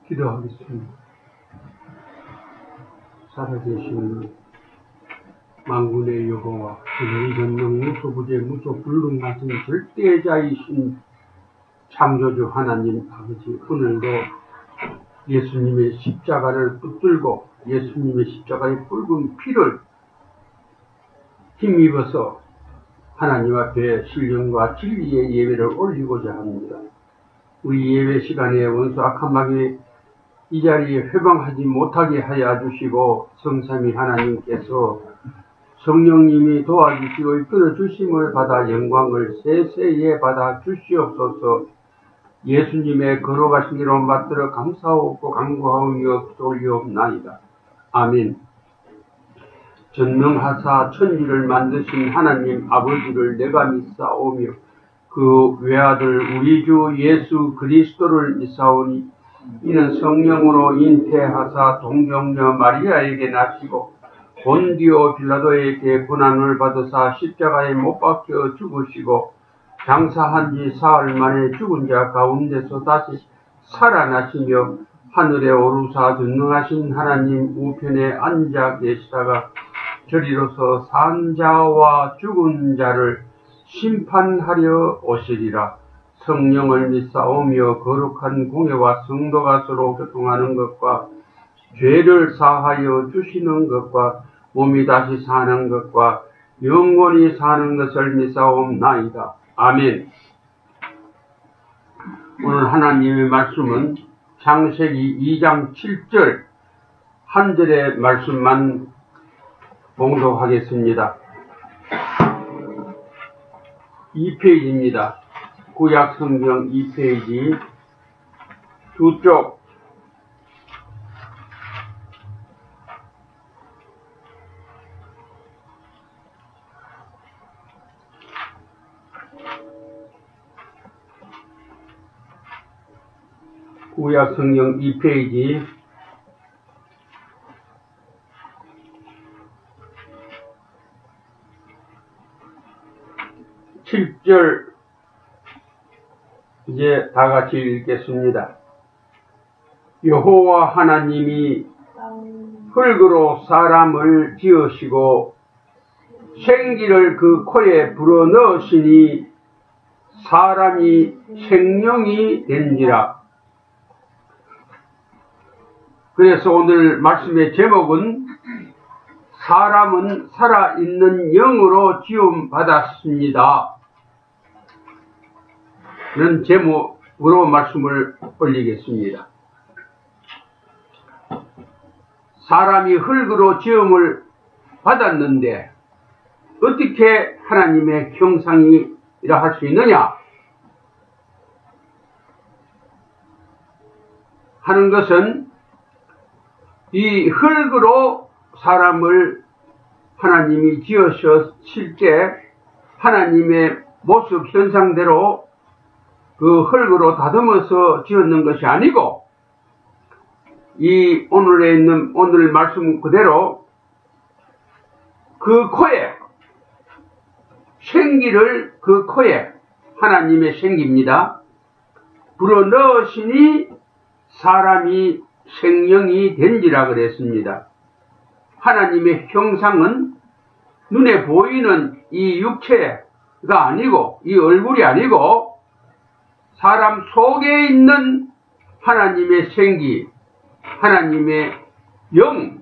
기도하겠습니다. 살아계신 만군의 여호와, 그의 전능 무소부재 무소불능하신 절대자이신 창조주 하나님 아버지, 오늘도 예수님의 십자가를 붙들고 예수님의 십자가의 붉은 피를 힘입어서 하나님 앞에 신령과 진리의 예배를 올리고자 합니다. 우리 예배 시간에 원수 악한 마귀 이 자리에 회방하지 못하게 하여 주시고, 성삼위 하나님께서 성령님이 도와주시고 이끌어 주심을 받아 영광을 세세에 받아 주시옵소서. 예수님의 걸어가신 길을 받들어 감사하고 간구하며 기도하옵나이다. 아멘. 전능하사 천지를 만드신 하나님 아버지를 내가 믿사오며 그 외아들 우리 주 예수 그리스도를 믿사오니, 이는 성령으로 잉태하사 동정녀 마리아에게 나시고 본디오 빌라도에게 고난을 받으사 십자가에 못 박혀 죽으시고 장사한 지 사흘 만에 죽은 자 가운데서 다시 살아나시며 하늘에 오르사 전능하신 하나님 우편에 앉아 계시다가 저리로서 산 자와 죽은 자를 심판하려 오시리라. 성령을 믿사오며 거룩한 공예와 성도가 서로 교통하는 것과 죄를 사하여 주시는 것과 몸이 다시 사는 것과 영원히 사는 것을 믿사옵나이다. 아멘. 오늘 하나님의 말씀은 창세기 2장 7절 한 절의 말씀만 봉독하겠습니다. 2페이지입니다. 구약성경 2페이지 두 쪽. 구약성경 2페이지 7절 이제 다 같이 읽겠습니다. 여호와 하나님이 흙으로 사람을 지으시고 생기를 그 코에 불어넣으시니 사람이 생명이 된지라. 그래서 오늘 말씀의 제목은 사람은 살아있는 영으로 지음받았습니다 는 제목으로 말씀을 올리겠습니다. 사람이 흙으로 지음을 받았는데 어떻게 하나님의 형상이라 할 수 있느냐 하는 것은, 이 흙으로 사람을 하나님이 지으셨을 때 하나님의 모습 현상대로 그 흙으로 다듬어서 지었는 것이 아니고, 이 오늘에 있는 오늘 말씀 그대로 그 코에 생기를, 그 코에 하나님의 생기입니다. 불어넣으시니 사람이 생명이 된지라 그랬습니다. 하나님의 형상은 눈에 보이는 이 육체가 아니고, 이 얼굴이 아니고, 사람 속에 있는 하나님의 생기, 하나님의 영,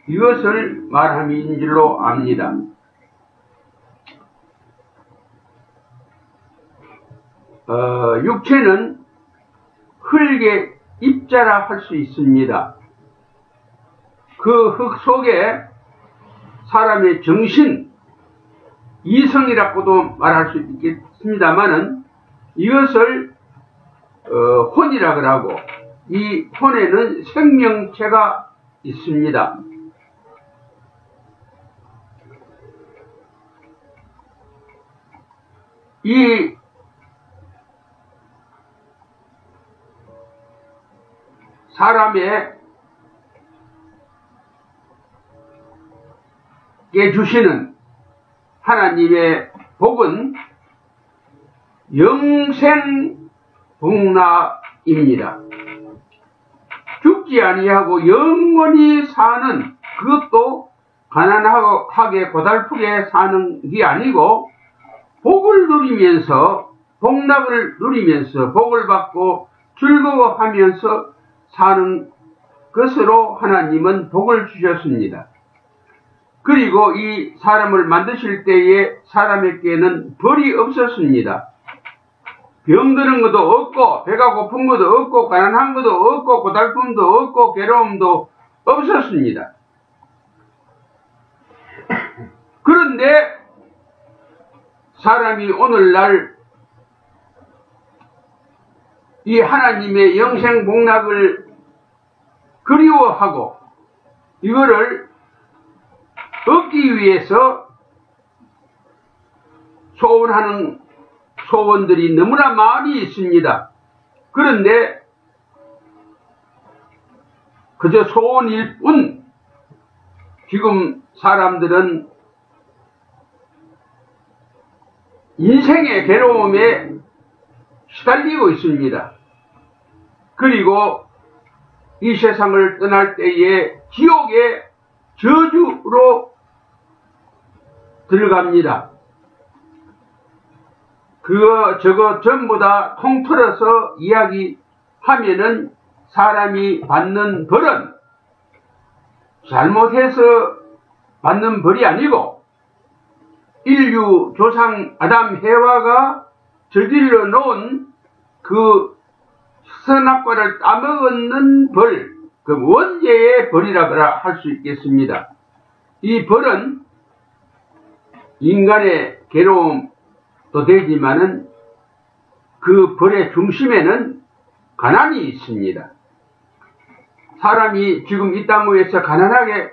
이것을 말함인 줄로 압니다. 육체는 흙의 입자라 할 수 있습니다. 그 흙 속에 사람의 정신, 이성이라고도 말할 수 있겠습니다만은, 이것을 혼이라 그러고, 이 혼에는 생명체가 있습니다. 이 사람에게 주시는 하나님의 복은 영생복락입니다. 죽지 아니하고 영원히 사는, 그것도 가난하게 고달프게 사는 게 아니고 복을 누리면서, 복락을 누리면서 복을 받고 즐거워하면서 사는 것으로 하나님은 복을 주셨습니다. 그리고 이 사람을 만드실 때에 사람에게는 벌이 없었습니다. 병드는 것도 없고, 배가 고픈 것도 없고, 가난한 것도 없고, 고달픔도 없고, 괴로움도 없었습니다. 그런데 사람이 오늘날 이 하나님의 영생 복락을 그리워하고 이거를 얻기 위해서 소원하는 소원들이 너무나 많이 있습니다. 그런데 그저 소원일 뿐 지금 사람들은 인생의 괴로움에 시달리고 있습니다. 그리고 이 세상을 떠날 때에 지옥의 저주로 들어갑니다. 저거 전부 다 통틀어서 이야기하면은 사람이 받는 벌은 잘못해서 받는 벌이 아니고 인류 조상 아담 해와가 저질러 놓은 그 선악과를 따먹는 벌, 그 원죄의 벌이라 할 수 있겠습니다. 이 벌은 인간의 괴로움도 되지만은 그 벌의 중심에는 가난이 있습니다. 사람이 지금 이 땅 위에서 가난하게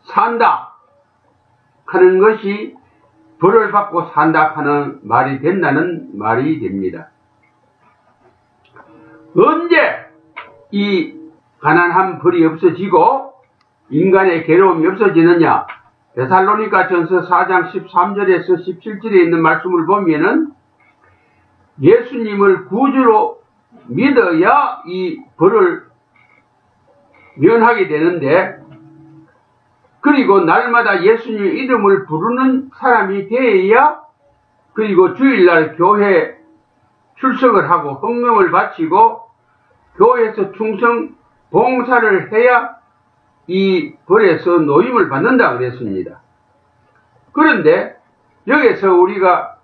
산다 하는 것이 벌을 받고 산다 하는 말이 된다는 말이 됩니다. 언제 이 가난한 벌이 없어지고 인간의 괴로움이 없어지느냐? 데살로니가전서 4장 13절에서 17절에 있는 말씀을 보면은 예수님을 구주로 믿어야 이 벌을 면하게 되는데, 그리고 날마다 예수님 이름을 부르는 사람이 되어야, 그리고 주일날 교회 출석을 하고 헌금을 바치고 교회에서 충성 봉사를 해야 이 벌에서 노임을 받는다 그랬습니다. 그런데 여기서 우리가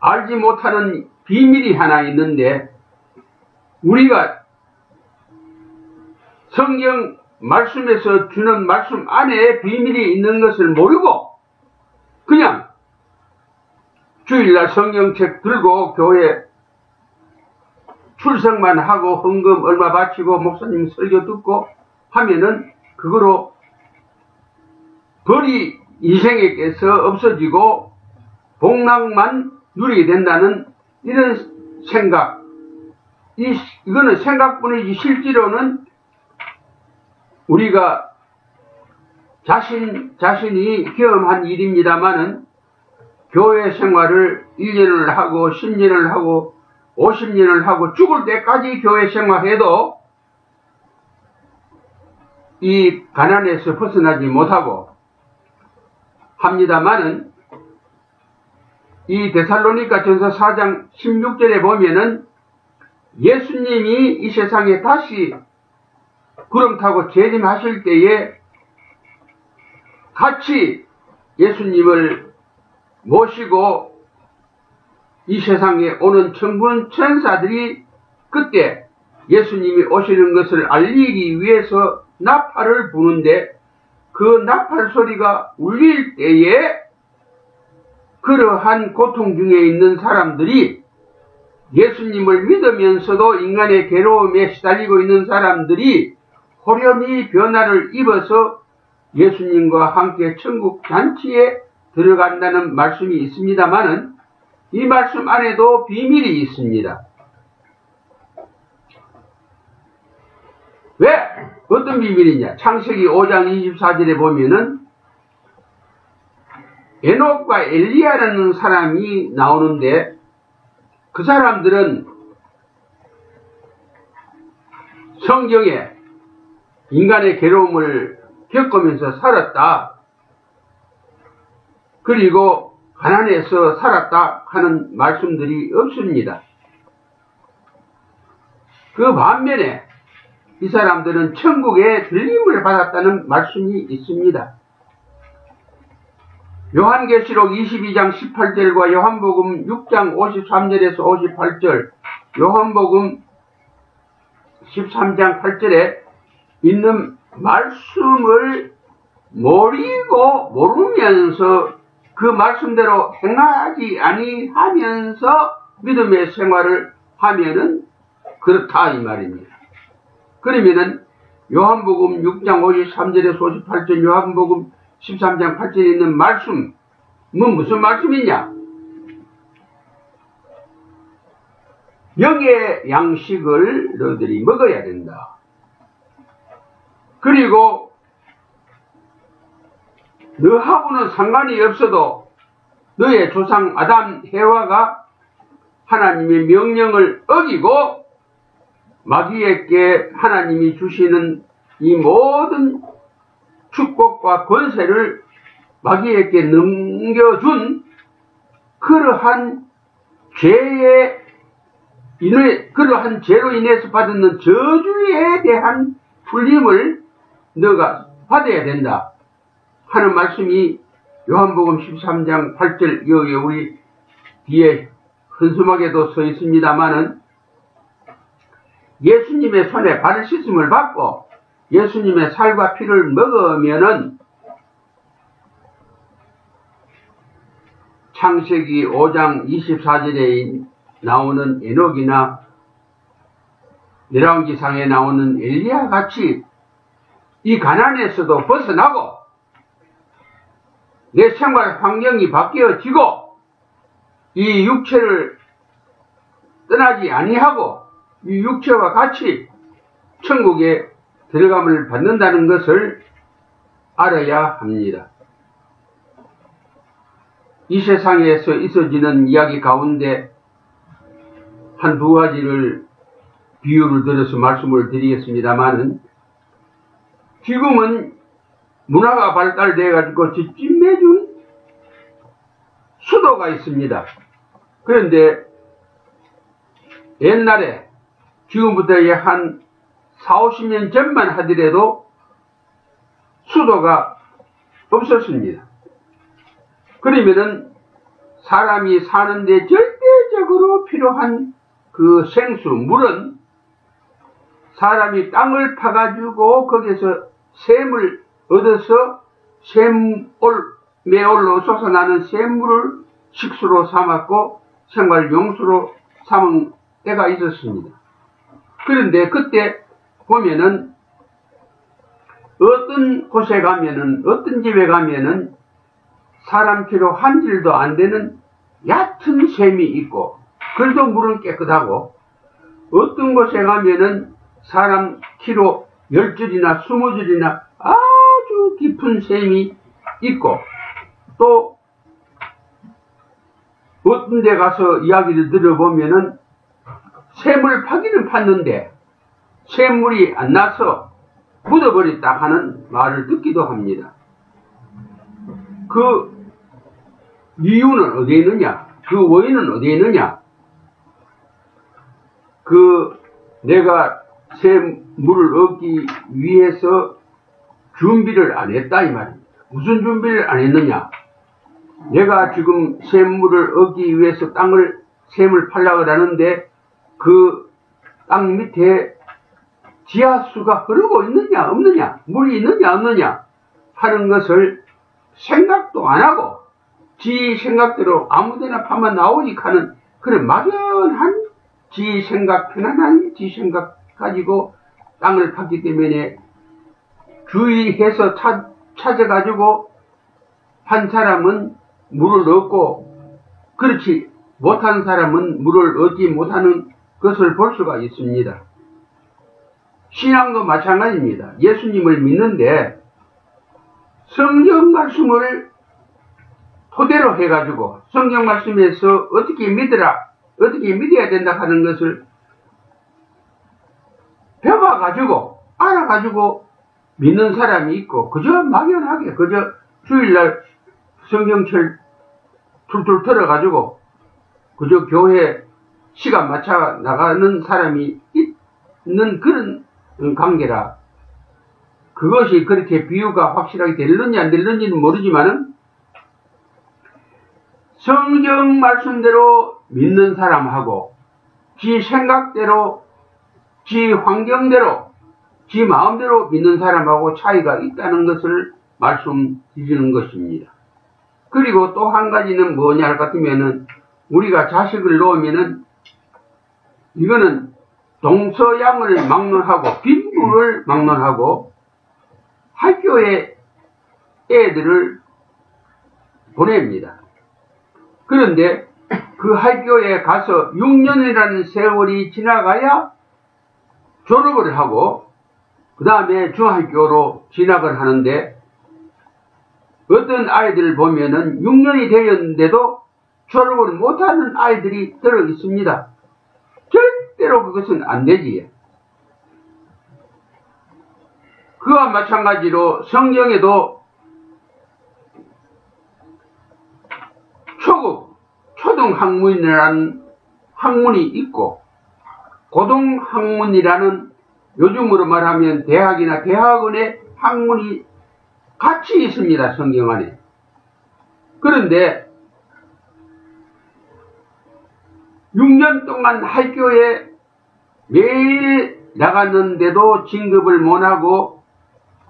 알지 못하는 비밀이 하나 있는데, 우리가 성경 말씀에서 주는 말씀 안에 비밀이 있는 것을 모르고 그냥 주일날 성경책 들고 교회 출석만 하고 헌금 얼마 바치고 목사님 설교 듣고 하면은 그거로 벌이 인생에게서 없어지고 복락만 누리게 된다는 이런 생각, 이거는 생각뿐이지 실제로는 우리가 자신이 경험한 일입니다마는 교회 생활을 1년을 하고 10년을 하고 50년을 하고 죽을 때까지 교회 생활해도 이 가난에서 벗어나지 못하고 합니다마는 이 데살로니가전서 4장 16절에 보면은 예수님이 이 세상에 다시 구름 타고 재림하실 때에 같이 예수님을 모시고 이 세상에 오는 천군 천사들이 그때 예수님이 오시는 것을 알리기 위해서 나팔을 부는데, 그 나팔 소리가 울릴 때에 그러한 고통 중에 있는 사람들이, 예수님을 믿으면서도 인간의 괴로움에 시달리고 있는 사람들이 호련히 변화를 입어서 예수님과 함께 천국 잔치에 들어간다는 말씀이 있습니다마는 이 말씀 안에도 비밀이 있습니다. 왜? 어떤 비밀이냐? 창세기 5장 24절에 보면은 에녹과 엘리야라는 사람이 나오는데, 그 사람들은 성경에 인간의 괴로움을 겪으면서 살았다. 그리고 가난해서 살았다 하는 말씀들이 없습니다. 그 반면에 이 사람들은 천국에 들림을 받았다는 말씀이 있습니다. 요한계시록 22장 18절과 요한복음 6장 53절에서 58절, 요한복음 13장 8절에 있는 말씀을 모르면서 그 말씀대로 행하지 아니하면서 믿음의 생활을 하면은 그렇다 이 말입니다. 그러면은 요한복음 6장 53절에서 58절, 요한복음 13장 8절에 있는 말씀은 무슨 말씀이냐? 영의 양식을 너희들이 먹어야 된다. 그리고 너하고는 상관이 없어도 너의 조상 아담 해와가 하나님의 명령을 어기고 마귀에게 하나님이 주시는 이 모든 축복과 권세를 마귀에게 넘겨준 그러한 죄로 인해서 받는 저주에 대한 풀림을 너가 받아야 된다 하는 말씀이 요한복음 13장 8절 여기 우리 뒤에 흔수막에도 써 있습니다마는 예수님의 손에 발을 씻음을 받고 예수님의 살과 피를 먹으면은 창세기 5장 24절에 나오는 에녹이나 열왕기상에 나오는 엘리야 같이 이 가난에서도 벗어나고 내 생활 환경이 바뀌어지고 이 육체를 떠나지 아니하고 이 육체와 같이 천국에 들어감을 받는다는 것을 알아야 합니다. 이 세상에서 있어지는 이야기 가운데 한 두 가지를 비유를 들어서 말씀을 드리겠습니다만은 지금은 문화가 발달되어 가지고 찜해준 수도가 있습니다. 그런데 옛날에 지금부터 한 40~50년 전만 하더라도 수도가 없었습니다. 그러면은 사람이 사는데 절대적으로 필요한 그 생수, 물은 사람이 땅을 파가지고 거기서 샘을 얻어서 매올로 솟아나는 샘물을 식수로 삼았고 생활용수로 삼은 때가 있었습니다. 그런데 그때 보면은 어떤 곳에 가면은 어떤 집에 가면은 사람 키로 한 질도 안 되는 얕은 샘이 있고 그래도 물은 깨끗하고 어떤 곳에 가면은 사람 키로 10줄이나 20줄이나 아주 깊은 샘이 있고 또 어떤 데 가서 이야기를 들어보면은 샘을 파기는 팠는데 샘물이 안 나서 묻어버렸다 하는 말을 듣기도 합니다. 그 이유는 어디에 있느냐? 그 원인은 어디에 있느냐? 내가 샘물을 얻기 위해서 준비를 안 했다 이 말입니다. 무슨 준비를 안 했느냐? 내가 지금 샘물을 얻기 위해서 샘을 파려고 하는데 그 땅 밑에 지하수가 흐르고 있느냐 없느냐, 물이 있느냐 없느냐 하는 것을 생각도 안 하고 지 생각대로 아무데나 파면 나오지 하는 그런 막연한 지 생각, 편안한 지 생각 가지고 땅을 팠기 때문에 주의해서 찾아가지고 한 사람은 물을 얻고 그렇지 못한 사람은 물을 얻지 못하는 것을 볼 수가 있습니다. 신앙도 마찬가지입니다. 예수님을 믿는데 성경 말씀을 토대로 해가지고 성경 말씀에서 어떻게 믿어야 된다 하는 것을 해봐가지고, 알아가지고 믿는 사람이 있고, 그저 막연하게, 그저 주일날 성경철 툴툴 털어가지고, 그저 교회 시간 맞춰 나가는 사람이 있는 그런 관계라. 그것이 그렇게 비유가 확실하게 될는지 안 될는지는 모르지만은, 성경 말씀대로 믿는 사람하고, 지 생각대로, 지 환경대로, 지 마음대로 믿는 사람하고 차이가 있다는 것을 말씀드리는 것입니다. 그리고 또 한 가지는 뭐냐 할 것 같으면은, 우리가 자식을 놓으면은, 이거는 동서양을 막론하고, 빈부를 막론하고, 학교에 애들을 보냅니다. 그런데 그 학교에 가서 6년이라는 세월이 지나가야 졸업을 하고, 그 다음에 중학교로 진학을 하는데, 어떤 아이들을 보면은 6년이 되었는데도 졸업을 못하는 아이들이 들어 있습니다. 절대로 그것은 안 되지. 그와 마찬가지로 성경에도 초등학문이라는 학문이 있고, 고등학문이라는 요즘으로 말하면 대학이나 대학원의 학문이 같이 있습니다, 성경 안에. 그런데 6년 동안 학교에 매일 나갔는데도 진급을 못하고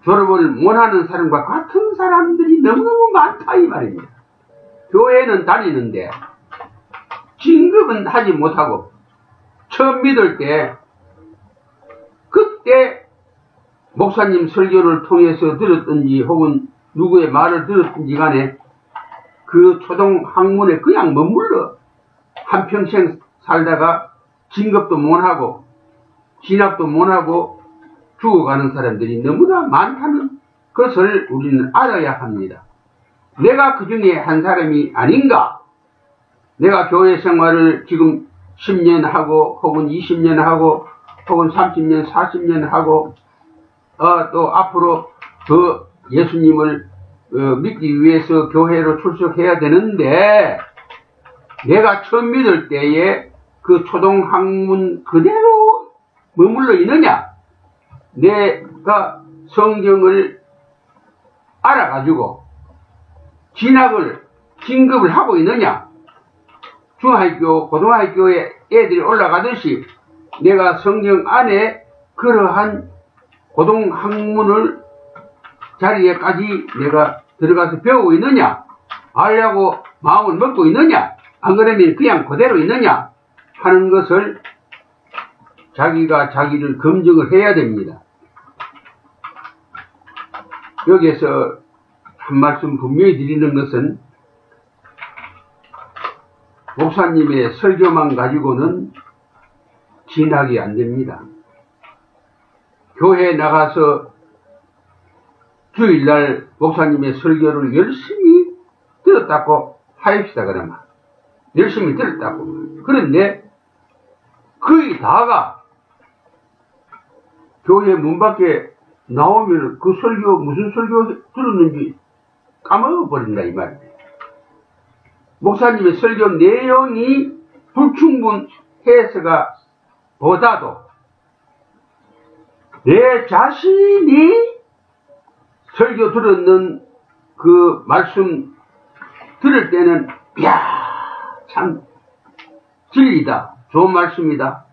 졸업을 못하는 사람과 같은 사람들이 너무너무 많다 이 말입니다. 교회는 다니는데 진급은 하지 못하고, 처음 믿을 때 그때 목사님 설교를 통해서 들었든지 혹은 누구의 말을 들었든지 간에 그 초등학문에 그냥 머물러 한평생 살다가 진급도 못하고 진학도 못하고 죽어가는 사람들이 너무나 많다는 것을 우리는 알아야 합니다. 내가 그 중에 한 사람이 아닌가? 내가 교회 생활을 지금 10년 하고 혹은 20년 하고 혹은 30년 40년 하고 또 앞으로 더 예수님을 믿기 위해서 교회로 출석해야 되는데, 내가 처음 믿을 때에 그 초등학문 그대로 머물러 있느냐? 내가 성경을 알아가지고 진급을 하고 있느냐? 중학교, 고등학교에 애들이 올라가듯이 내가 성경 안에 그러한 고등학문을 자리에까지 내가 들어가서 배우고 있느냐? 알려고 마음을 먹고 있느냐? 안 그러면 그냥 그대로 있느냐? 하는 것을 자기가 자기를 검증을 해야 됩니다. 여기에서 한 말씀 분명히 드리는 것은, 목사님의 설교만 가지고는 진학이 안 됩니다. 교회에 나가서 주일날 목사님의 설교를 열심히 들었다고 하입시다, 그러면. 열심히 들었다고. 그런데 거의 다가 교회 문 밖에 나오면 그 설교, 무슨 설교 들었는지 까먹어버린다, 이 말이에요. 목사님의 설교 내용이 불충분해서가 보다도 내 자신이 설교 들었는 그 말씀 들을 때는, 이야, 참 진리다, 좋은 말씀이다,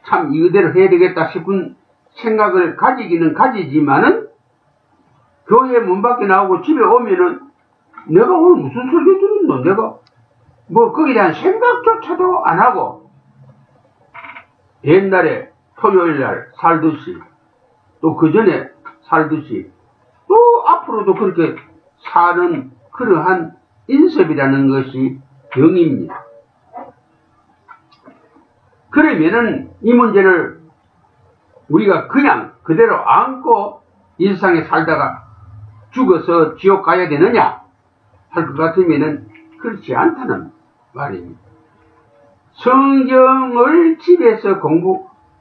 참 이대로 해야 되겠다 싶은 생각을 가지기는 가지지만은, 교회 문 밖에 나오고 집에 오면은 내가 오늘 무슨 설교 들었노? 내가 뭐 거기에 대한 생각조차도 안 하고 옛날에 토요일날 살듯이, 또 그 전에 살듯이, 또 앞으로도 그렇게 사는 그러한 인습이라는 것이 병입니다. 그러면은 이 문제를 우리가 그냥 그대로 안고 일상에 살다가 죽어서 지옥 가야 되느냐 할 것 같으면은 그렇지 않다는 말입니다. 성경을 집에서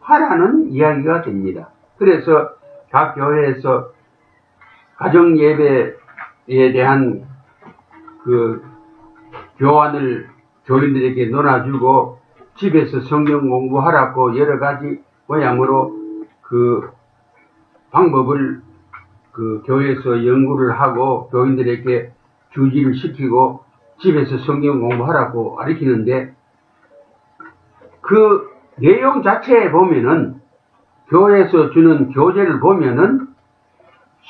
하라는 이야기가 됩니다. 그래서 각 교회에서 가정 예배에 대한 그 교환을 교인들에게 논아주고 집에서 성경 공부하라고 여러 가지 모양으로 그 방법을 그 교회에서 연구를 하고 교인들에게 주지를 시키고 집에서 성경 공부하라고 가르치는데 그 내용 자체에 보면은 교회에서 주는 교재를 보면은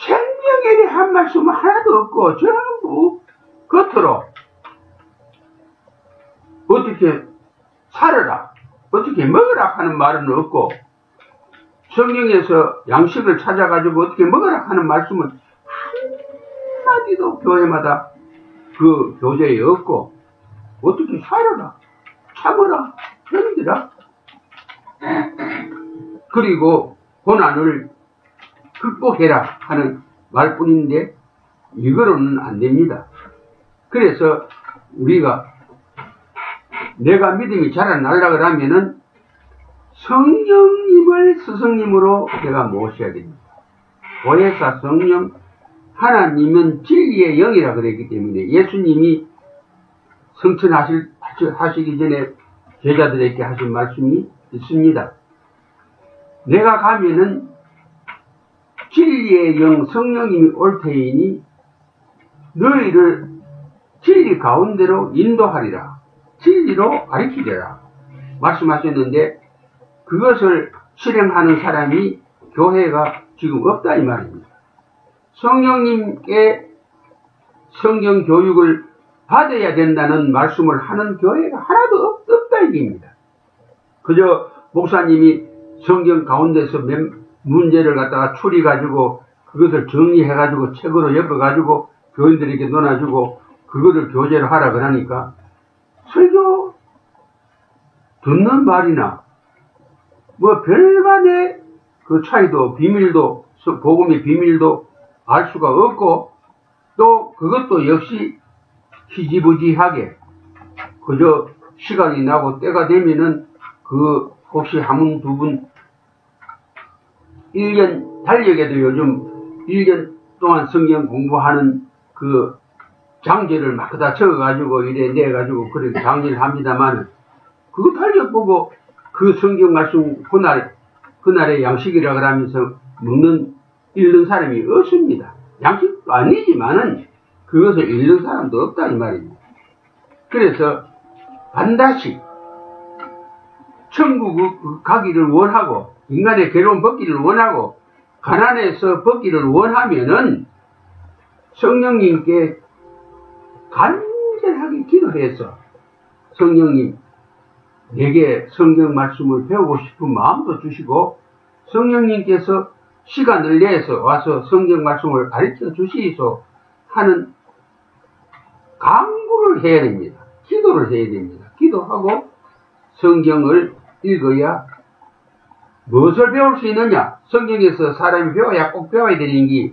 생명에 대한 말씀은 하나도 없고 전부 겉으로 어떻게 살아라, 어떻게 먹으라 하는 말은 없고 성경에서 양식을 찾아가지고 어떻게 먹으라 하는 말씀은 한마디도 교회마다 그 교재에 없고 어떻게 살아라, 참으라, 견디라 그리고 고난을 극복해라 하는 말뿐인데 이거로는 안 됩니다. 그래서 우리가 내가 믿음이 자라나려고 하면은 성령님을 스승님으로 내가 모셔야 됩니다. 보혜사 성령, 하나님은 진리의 영이라 그랬기 때문에 예수님이 성천하시기 전에 제자들에게 하신 말씀이 있습니다. 내가 가면은 진리의 영 성령님이 올 테이니 너희를 진리 가운데로 인도하리라. 진리로 가르치리라. 말씀하셨는데 그것을 실행하는 사람이 교회가 지금 없다 이 말입니다. 성령님께 성경 교육을 받아야 된다는 말씀을 하는 교회가 하나도 없다 이깁니다. 그저 목사님이 성경 가운데서 문제를 갖다가 추리가지고 그것을 정리해가지고 책으로 엮어가지고 교인들에게 논아주고 그거를 교재로 하라 그러니까 설교 듣는 말이나 뭐 별반의 그 차이도 비밀도 복음의 비밀도 알 수가 없고 또 그것도 역시 희지부지하게 그저 시간이 나고 때가 되면은 그 혹시 한 분 두 분 1년 달력에도 요즘 1년 동안 성경 공부하는 그 장제를 막 그다 적어가지고 이래 내가지고 그렇게 장제를 합니다만 그거 달력 보고 그 성경 말씀 그날의 양식이라 그러면서 읽는 사람이 없습니다. 양식도 아니지만은 그것을 읽는 사람도 없다 이 말입니다. 그래서 반드시 천국 가기를 원하고 인간의 괴로움 벗기를 원하고 가난에서 벗기를 원하면은 성령님께 간절하게 기도해서 성령님 내게 성경 말씀을 배우고 싶은 마음도 주시고 성령님께서 시간을 내서 와서 성경 말씀을 가르쳐 주시소 하는 간구를 해야 됩니다. 기도를 해야 됩니다. 기도하고 성경을 읽어야 무엇을 배울 수 있느냐? 성경에서 사람이 배워야 꼭 배워야 되는 게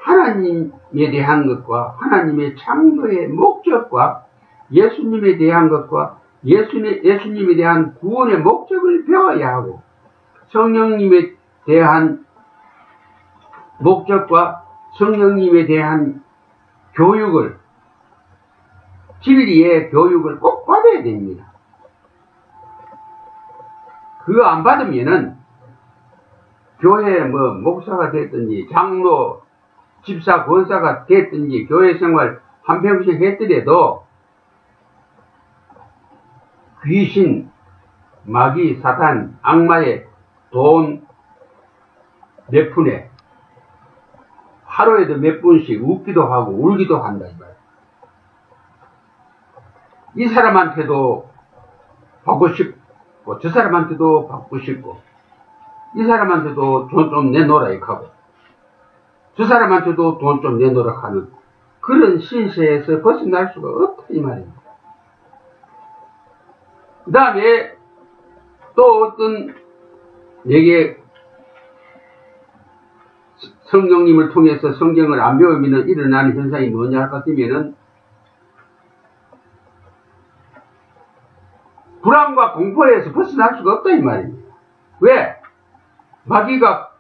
하나님에 대한 것과 하나님의 창조의 목적과 예수님에 대한 것과 예수님에 대한 구원의 목적을 배워야 하고 성령님에 대한 목적과 성령님에 대한 교육을 진리의 교육을 꼭 받아야 됩니다. 그거 안 받으면은 교회 뭐 목사가 됐든지 장로 집사 권사가 됐든지 교회 생활 한평생 했더라도 귀신, 마귀, 사탄, 악마의 돈 몇 푼에 하루에도 몇 분씩 웃기도 하고 울기도 한다 이 말이야. 이 사람한테도 받고 싶고 저 사람한테도 받고 싶고 이 사람한테도 돈 좀 내놓으라 하고 저 사람한테도 돈 좀 내놓으라 하는 그런 신세에서 벗어날 수가 없다 이 말입니다. 그 다음에 또 어떤 내게 성령님을 통해서 성경을 안 배우면 일어나는 현상이 뭐냐 할 것 같으면은 불안과 공포에서 벗어날 수가 없다 이 말입니다. 왜? 마귀가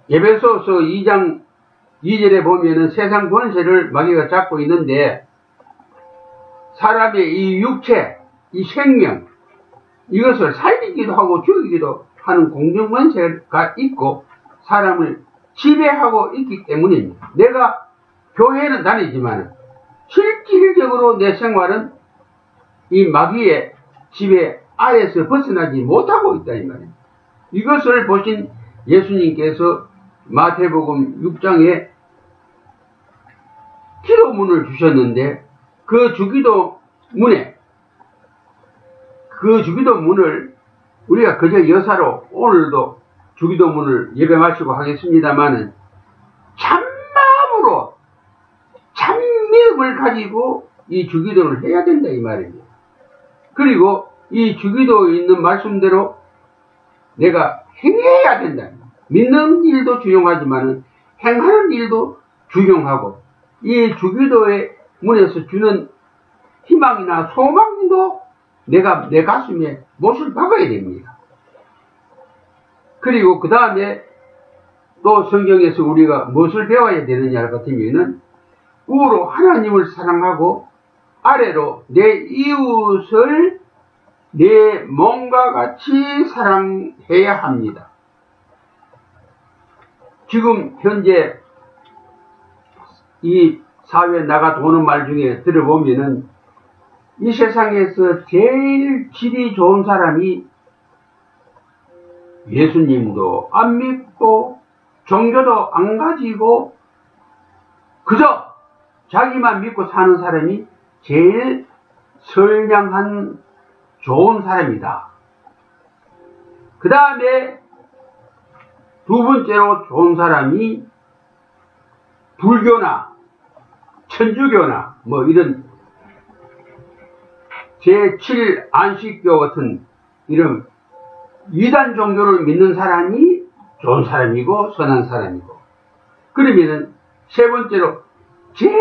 에베소서 2장 2절에 보면은 세상 권세를 마귀가 잡고 있는데 사람의 이 육체, 이 생명, 이것을 살리기도 하고 죽이기도 하는 공중권세가 있고 사람을 지배하고 있기 때문입니다. 내가 교회는 다니지만 실질적으로 내 생활은 이 마귀의 지배 아래에서 벗어나지 못하고 있다 이 말입니다. 이것을 보신 예수님께서 마태복음 6장에 기도문을 주셨는데 그 주기도문을 우리가 그저 여사로 오늘도 주기도문을 예배 마치고 하겠습니다만은 참마음으로 참믿음을 가지고 이 주기도를 해야 된다 이 말입니다. 그리고 이 주기도에 있는 말씀대로 내가 행해야 된다. 믿는 일도 중요하지만 행하는 일도 중요하고 이 주기도의 문에서 주는 희망이나 소망도 내가 내 가슴에 못을 박아야 됩니다. 그리고 그 다음에 또 성경에서 우리가 무엇을 배워야 되느냐 같으면은 우로 하나님을 사랑하고 아래로 내 이웃을 내 몸과 같이 사랑해야 합니다. 지금 현재 이 사회에 나가 도는 말 중에 들어보면은 이 세상에서 제일 질이 좋은 사람이 예수님도 안 믿고 종교도 안 가지고 그저 자기만 믿고 사는 사람이 제일 선량한 좋은 사람이다. 그 다음에 두 번째로 좋은 사람이 불교나 천주교나 뭐 이런 제7안식교 같은 이런 이단 종교를 믿는 사람이 좋은 사람이고 선한 사람이고 그러면은 세 번째로 제일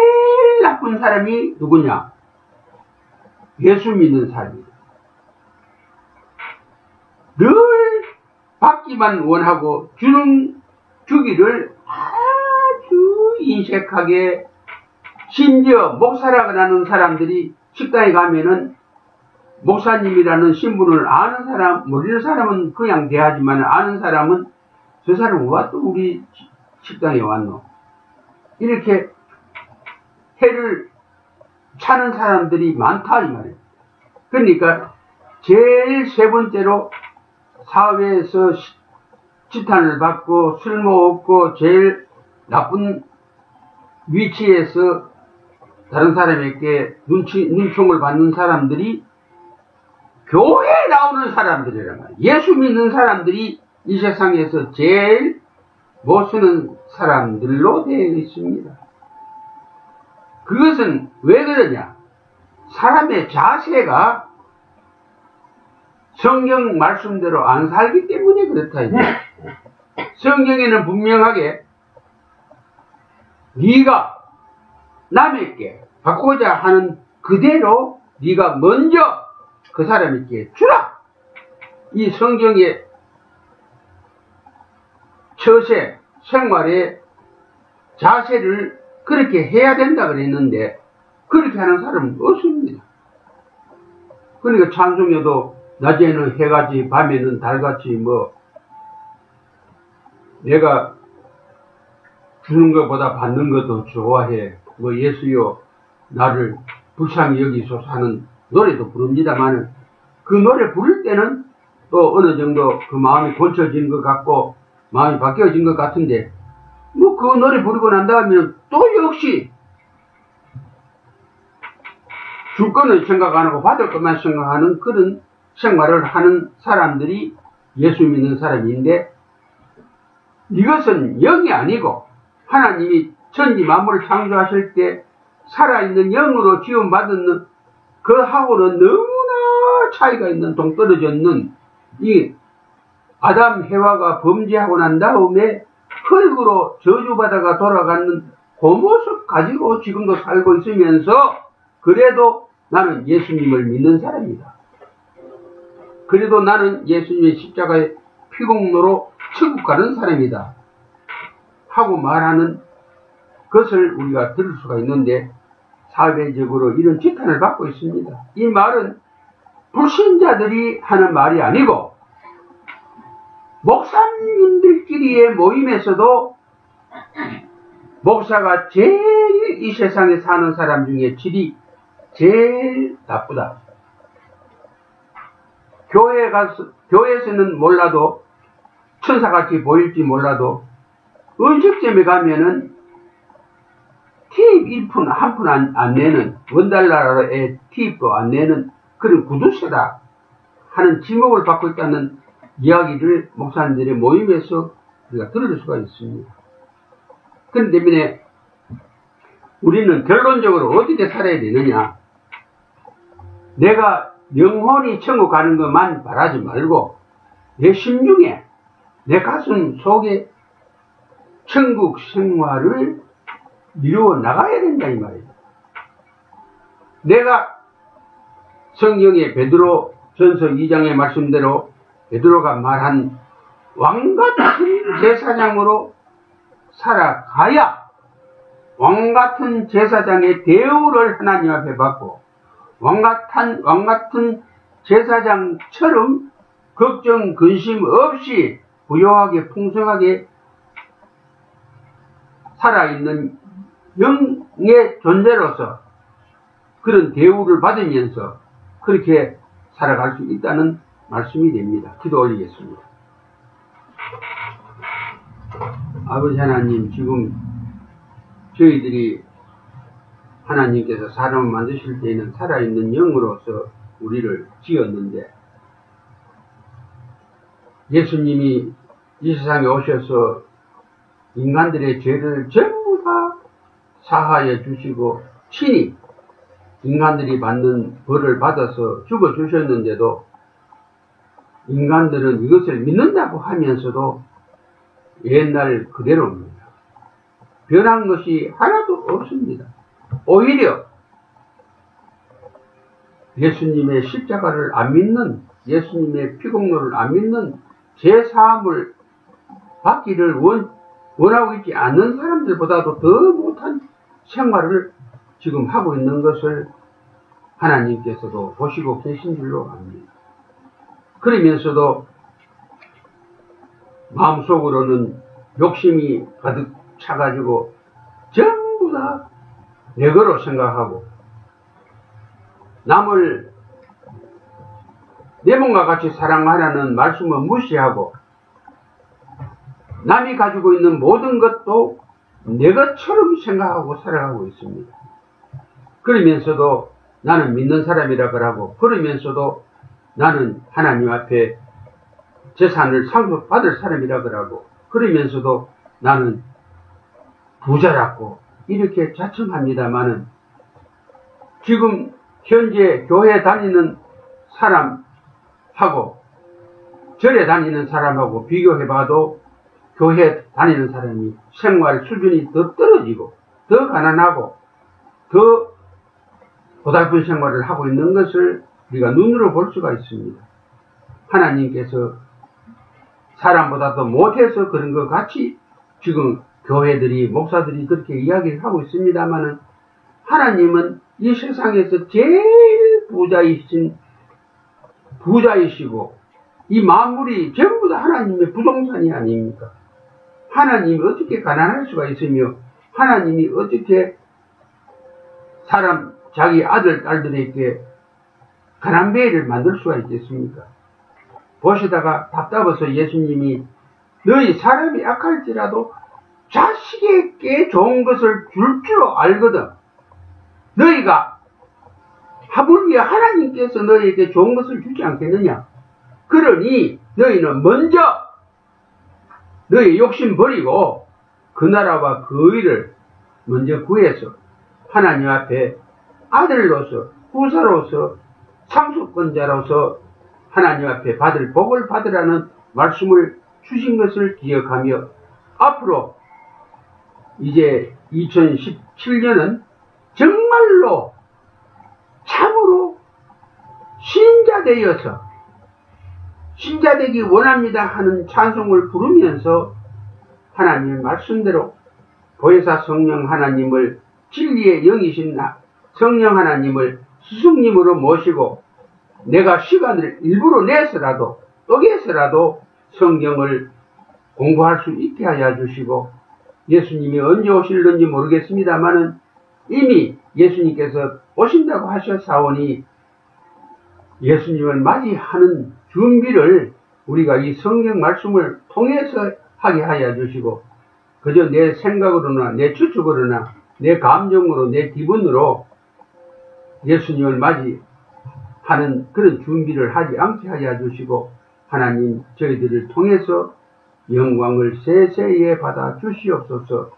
나쁜 사람이 누구냐? 예수 믿는 사람이다. 늘 받기만 원하고 주기를 아주 인색하게 심지어 목사라고 하는 사람들이 식당에 가면은 목사님이라는 신분을 아는 사람, 모르는 사람은 그냥 대하지만 아는 사람은 저 사람은 왜 또 우리 식당에 왔노? 이렇게 해를 차는 사람들이 많다 이 말이에요. 그러니까 제일 세 번째로 사회에서 지탄을 받고 술 먹고 제일 나쁜 위치에서 다른 사람에게 눈총을 받는 사람들이 교회에 나오는 사람들이란 말이에요. 예수 믿는 사람들이 이 세상에서 제일 못 쓰는 사람들로 되어 있습니다. 그것은 왜 그러냐? 사람의 자세가 성경 말씀대로 안 살기 때문에 그렇다. 성경에는 분명하게 네가 남에게 받고자 하는 그대로 네가 먼저 그 사람에게 주라. 이 성경의 처세, 생활의 자세를 그렇게 해야 된다 그랬는데 그렇게 하는 사람은 없습니다. 그러니까 찬송에도 낮에는 해같이 밤에는 달같이 뭐 내가 주는 것보다 받는 것도 좋아해. 뭐 예수여 나를 불쌍히 여기소서 하는 노래도 부릅니다만 그 노래 부를 때는 또 어느 정도 그 마음이 고쳐진 것 같고 마음이 바뀌어진 것 같은데 뭐 그 노래 부르고 난 다음에는 또 역시 줄 거는 생각 안 하고 받을 것만 생각하는 그런 생활을 하는 사람들이 예수 믿는 사람인데 이것은 영이 아니고 하나님이 천지 만물을 창조하실 때 살아있는 영으로 지원받은 그하고는 너무나 차이가 있는 동떨어졌는 이 아담 해와가 범죄하고 난 다음에 흙으로 저주받아가 돌아가는 그 모습 가지고 지금도 살고 있으면서 그래도 나는 예수님을 믿는 사람이다. 그래도 나는 예수님의 십자가의 피공로로 천국 가는 사람이다 하고 말하는 것을 우리가 들을 수가 있는데, 사회적으로 이런 지탄을 받고 있습니다. 이 말은 불신자들이 하는 말이 아니고 목사님들끼리의 모임에서도 목사가 제일 이 세상에 사는 사람 중에 질이 제일 나쁘다. 교회에서는 몰라도, 천사같이 보일지 몰라도 음식점에 가면은 팁 1푼, 한 푼 안 내는, 원달러의 팁도 안 내는 그런 구두쇠다 하는 지목을 받고 있다는 이야기를 목사님들의 모임에서 우리가 들을 수가 있습니다. 그렇기 때문에 우리는 결론적으로 어떻게 살아야 되느냐. 내가 영혼이 천국 가는 것만 바라지 말고 내 심중에, 내 가슴 속에 천국 생활을 이루어 나가야 된다 이 말이에요. 내가 성경의 베드로 전서 2장의 말씀대로 베드로가 말한 왕같은 제사장으로 살아가야 왕같은 제사장의 대우를 하나님 앞에 받고 왕같은 제사장처럼 걱정 근심 없이 부유하게 풍성하게 살아있는 영의 존재로서 그런 대우를 받으면서 그렇게 살아갈 수 있다는 말씀이 됩니다. 기도 올리겠습니다. 아버지 하나님, 지금 저희들이 하나님께서 사람을 만드실 때에는 살아있는 영으로서 우리를 지었는데, 예수님이 이 세상에 오셔서 인간들의 죄를 전부 다 사하여 주시고 친히 인간들이 받는 벌을 받아서 죽어 주셨는데도 인간들은 이것을 믿는다고 하면서도 옛날 그대로입니다. 변한 것이 하나도 없습니다. 오히려 예수님의 십자가를 안 믿는, 예수님의 피공로를 안 믿는, 제사함을 받기를 원하고 있지 않는 사람들보다도 더 못한 생활을 지금 하고 있는 것을 하나님께서도 보시고 계신 줄로 압니다. 그러면서도 마음속으로는 욕심이 가득 차가지고 전부 다 내 거로 생각하고 남을 내 몸과 같이 사랑하라는 말씀을 무시하고 남이 가지고 있는 모든 것도 내 것처럼 생각하고 살아가고 있습니다. 그러면서도 나는 믿는 사람이라 그러고, 그러면서도 나는 하나님 앞에 재산을 상속받을 사람이라 그러고, 그러면서도 나는 부자라고 이렇게 자청합니다마는 지금 현재 교회 다니는 사람하고 절에 다니는 사람하고 비교해봐도 교회 다니는 사람이 생활 수준이 더 떨어지고 더 가난하고 더 고달픈 생활을 하고 있는 것을 우리가 눈으로 볼 수가 있습니다. 하나님께서 사람보다도 못해서 그런 것 같이 지금 교회들이, 목사들이 그렇게 이야기를 하고 있습니다만은 하나님은 이 세상에서 제일 부자이시고 이 만물이 전부 다 하나님의 부동산이 아닙니까? 하나님이 어떻게 가난할 수가 있으며 하나님이 어떻게 자기 아들, 딸들에게 가난배를 만들 수가 있겠습니까? 보시다가 답답해서 예수님이 너희 사람이 악할지라도 자식에게 좋은 것을 줄 줄 알거든. 너희가 하물며 하나님께서 너희에게 좋은 것을 주지 않겠느냐? 그러니 너희는 먼저 너희 욕심 버리고 그 나라와 그 의를 먼저 구해서 하나님 앞에 아들로서, 후사로서, 상속권자로서 하나님 앞에 받을 복을 받으라는 말씀을 주신 것을 기억하며 앞으로 이제 2017년은 정말로 참으로 신자 되어서 신자 되기 원합니다 하는 찬송을 부르면서 하나님의 말씀대로 보혜사 성령 하나님을 진리의 영이신 성령 하나님을 스승님으로 모시고 내가 시간을 일부러 내서라도 떡에서라도 성경을 공부할 수 있게 하여 주시고 예수님이 언제 오실는지 모르겠습니다만은 이미 예수님께서 오신다고 하셨사오니 예수님을 맞이하는 준비를 우리가 이 성경 말씀을 통해서 하게 하여 주시고 그저 내 생각으로나 내 추측으로나 내 감정으로 내 기분으로 예수님을 맞이하는 그런 준비를 하지 않게 하여 주시고 하나님 저희들을 통해서 영광을 세세히 받아 주시옵소서.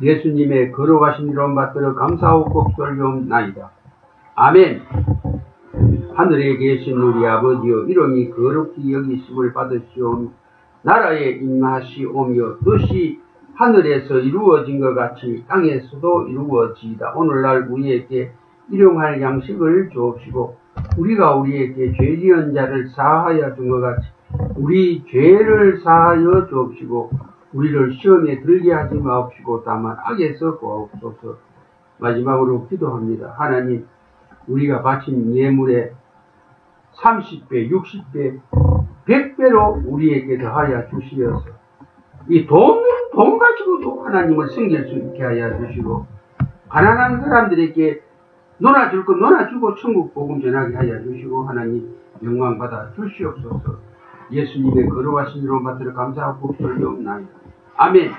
예수님의 거룩하신 이름 받들어 감사하고 꼭절기옵나이다. 아멘. 하늘에 계신 우리 아버지여 이름이 거룩히 여기심을 받으시오니 나라에 임하시오며 뜻이 하늘에서 이루어진 것 같이 땅에서도 이루어지이다. 오늘날 우리에게 일용할 양식을 주옵시고 우리가 우리에게 죄 지은 자를 사하여 준 것 같이 우리 죄를 사하여 주옵시고 우리를 시험에 들게 하지 마옵시고 다만 악에서 구하옵소서. 마지막으로 기도합니다. 하나님 우리가 바친 예물에 30배, 60배, 100배로 우리에게 더하여 주시어서 이 돈 가지고도 하나님을 섬길 수 있게 하여 주시고 가난한 사람들에게 놀아줄 것 놀아주고 천국 복음 전하게 하여 주시고 하나님 영광 받아 주시옵소서. 예수님의 거룩하신 이름 받들어 감사하고 절기옵나이다. 아멘.